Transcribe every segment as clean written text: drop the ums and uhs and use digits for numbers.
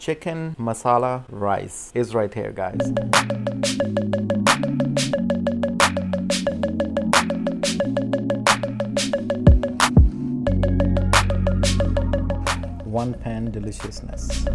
chicken masala rice is right here, guys. One pan deliciousness.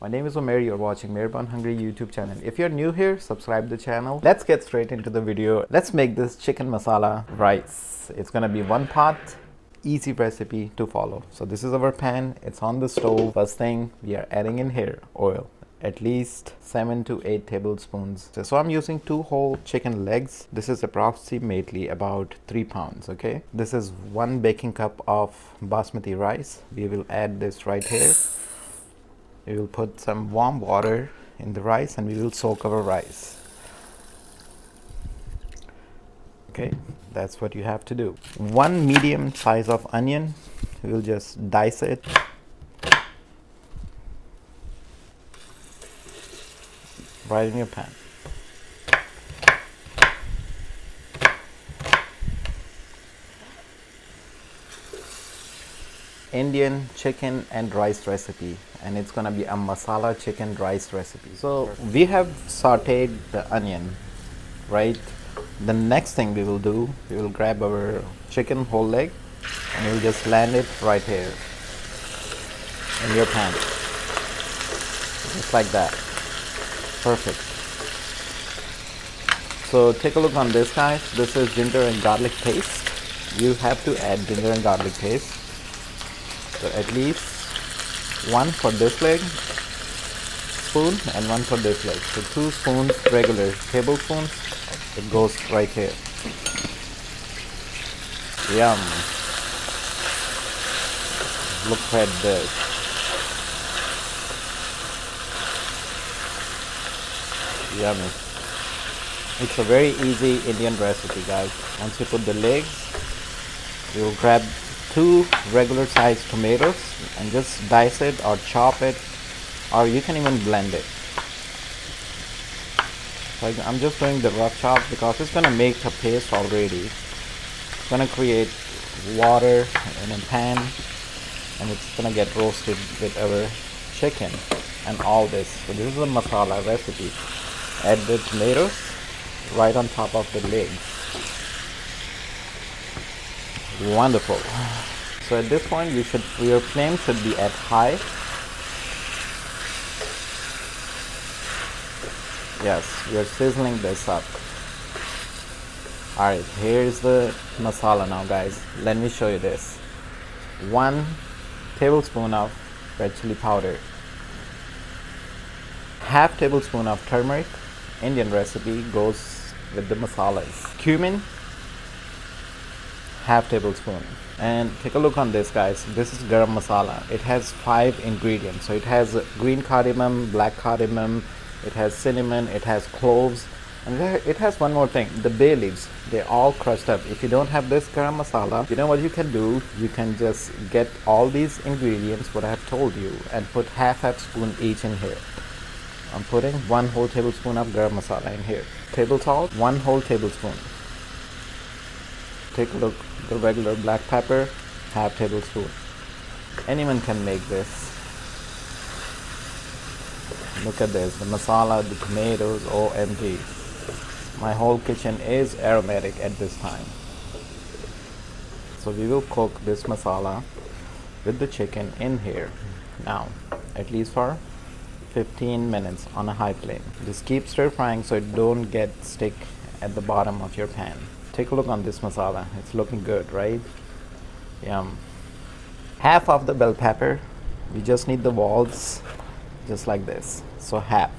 My name is Mair. You're watching Mairbornhungry YouTube channel. If you're new here, subscribe the channel. Let's get straight into the video. Let's make this chicken masala rice. It's gonna be one pot, easy recipe to follow. So this is our pan. It's on the stove. First thing, we are adding in here oil. At least 7 to 8 tablespoons. So I'm using 2 whole chicken legs. This is approximately about 3 pounds, okay? This is 1 baking cup of basmati rice. We will add this right here. We will put some warm water in the rice and we will soak our rice. Okay, that's what you have to do. 1 medium size of onion. We will just dice it. Right in your pan. Indian chicken and rice recipe, and it's gonna be a masala chicken rice recipe. So we have sauteed the onion, right? The next thing we will do, we will grab our chicken whole leg and we'll just land it right here in your pan, just like that. Perfect. So take a look on this, guys. This is ginger and garlic paste. You have to add ginger and garlic paste. So at least 1 for this leg spoon and 1 for this leg. So 2 spoons regular tablespoons. It goes right here. Yum. Look at this. Yummy. It's a very easy Indian recipe, guys. Once you put the legs, you will grab 2 regular sized tomatoes and just dice it or chop it, or you can even blend it. So I'm just doing the rough chop because it's gonna make a paste already. It's gonna create water in a pan and it's gonna get roasted with our chicken and all this. So this is a masala recipe. Add the tomatoes right on top of the legs. Wonderful. So at this point, your flame should be at high. Yes, we are sizzling this up. Alright, here's the masala now, guys. Let me show you this. 1 tablespoon of red chili powder. Half tablespoon of turmeric. Indian recipe goes with the masalas. Cumin, half tablespoon. And take a look on this, guys. This is garam masala. It has 5 ingredients. So it has green cardamom, black cardamom, it has cinnamon, it has cloves, and it has one more thing, the bay leaves. They're all crushed up. If you don't have this garam masala, you know what you can do? You can just get all these ingredients, what I have told you, and put half spoon each in here. I'm putting 1 whole tablespoon of garam masala in here. Table salt, 1 whole tablespoon. Take a look, the regular black pepper, half tablespoon. Anyone can make this. Look at this, the masala, the tomatoes, OMG. My whole kitchen is aromatic at this time. So we will cook this masala with the chicken in here now, at least for 15 minutes on a high flame. Just keep stir frying so it don't get stick at the bottom of your pan. Take a look on this masala. It's looking good, right? Yum. Half of the bell pepper. We just need the walls just like this. So half.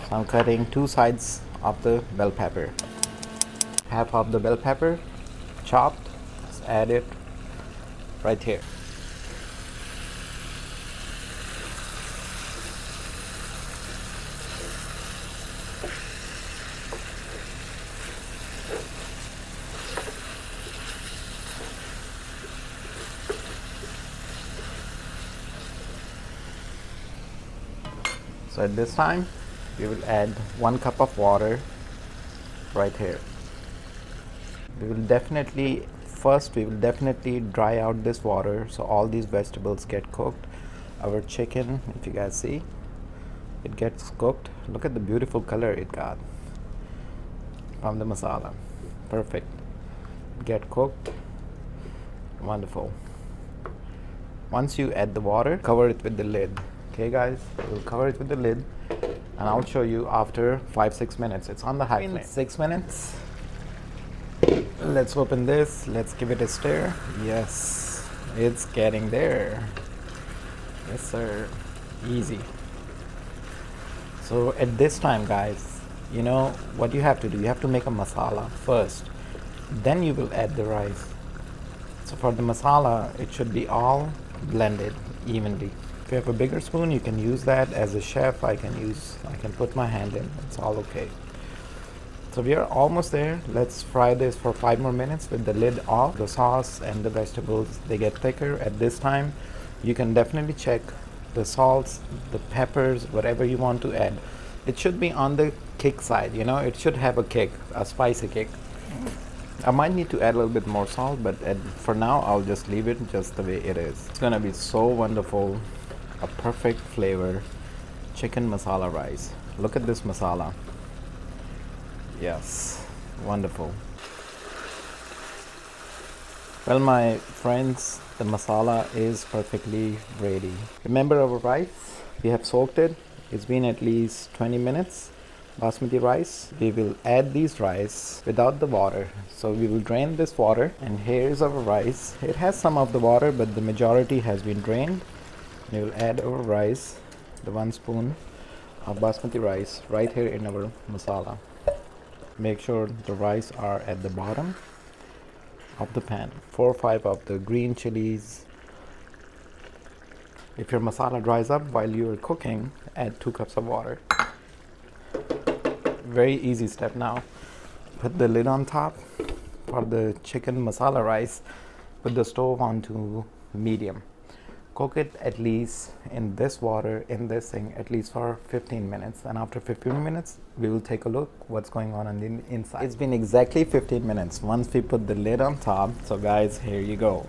So I'm cutting 2 sides of the bell pepper. Half of the bell pepper chopped. Just add it right here. So at this time we will add 1 cup of water right here. We will definitely dry out this water so all these vegetables get cooked. our chicken, if you guys see, it gets cooked. Look at the beautiful color it got from the masala. Perfect. Get cooked. Wonderful. Once you add the water, cover it with the lid. Okay guys, we'll cover it with the lid and I'll show you after 5-6 minutes. It's on the high flame. 6 minutes. Let's open this. Let's give it a stir. Yes, it's getting there. Yes sir. Easy. So at this time guys, you know what you have to do. You have to make a masala first, then you will add the rice. So for the masala, it should be all blended evenly. If you have a bigger spoon, you can use that. As a chef, I can put my hand in. It's all okay. So we are almost there. Let's fry this for 5 more minutes with the lid off. The sauce and the vegetables, they get thicker. At this time, you can definitely check the salts, the peppers, whatever you want to add. It should be on the kick side, you know, it should have a kick, a spicy kick. I might need to add a little bit more salt, but for now I'll just leave it just the way it is. It's gonna be so wonderful. A perfect flavor chicken masala rice. Look at this masala. Yes, wonderful. Well my friends, the masala is perfectly ready. Remember our rice? We have soaked it. It's been at least 20 minutes. Basmati rice, we will add these rice without the water. So we will drain this water, and here's our rice. It has some of the water, but the majority has been drained. We will add our rice, the 1 spoon of basmati rice right here in our masala. Make sure the rice are at the bottom of the pan. 4 or 5 of the green chilies. If your masala dries up while you are cooking, add 2 cups of water. Very easy step now. Put the lid on top for the chicken masala rice. Put the stove on to medium. Cook it at least in this water, in this thing, at least for 15 minutes. And after 15 minutes, we will take a look what's going on the inside. It's been exactly 15 minutes once we put the lid on top. So guys, here you go.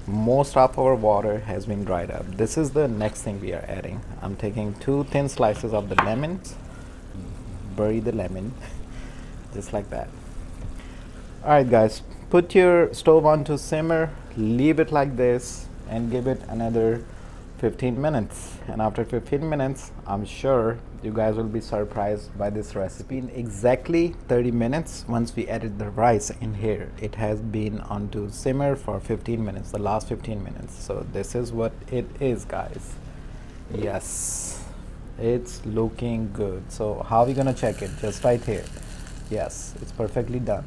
Most of our water has been dried up. This is the next thing we are adding. I'm taking 2 thin slices of the lemon. Bury the lemon just like that. Alright guys, put your stove on to simmer, leave it like this and give it another 15 minutes. And after 15 minutes, I'm sure you guys will be surprised by this recipe. In exactly 30 minutes, once we added the rice in here, it has been on to simmer for 15 minutes, the last 15 minutes. So this is what it is guys. Yes, it's looking good. So how are we gonna check it? Just right here. Yes, it's perfectly done.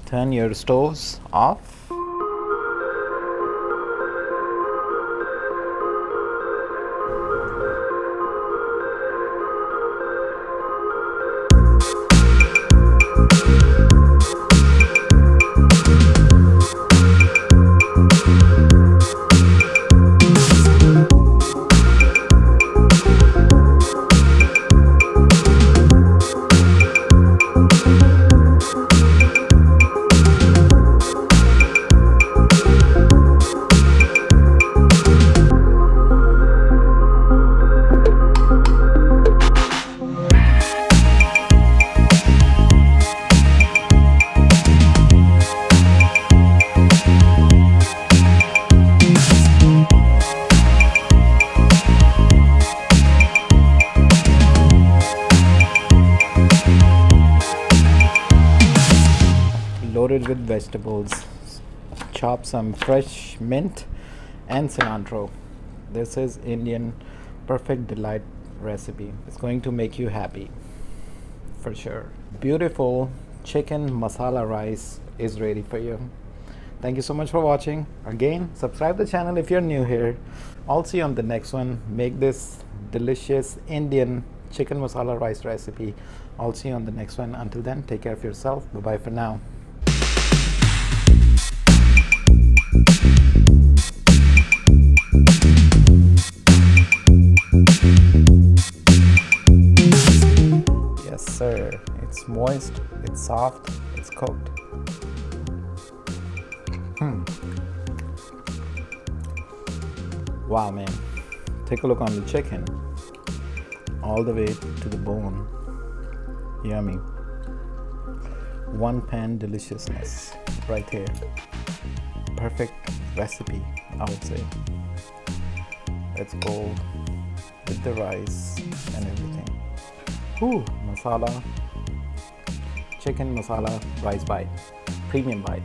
Turn your stoves off. Loaded with vegetables. Chop some fresh mint and cilantro. This is Indian perfect delight recipe. It's going to make you happy for sure. Beautiful chicken masala rice is ready for you. Thank you so much for watching. Again, subscribe the channel if you're new here. I'll see you on the next one. Make this delicious Indian chicken masala rice recipe. I'll see you on the next one. Until then, take care of yourself. Bye bye for now. Yes sir, it's moist, it's soft, it's cooked. Wow, man. Take a look on the chicken. All the way to the bone. Yummy. One pan deliciousness right here. Perfect recipe, I would say. Let's go with the rice and everything. Ooh, masala. Chicken masala rice bite. Premium bite.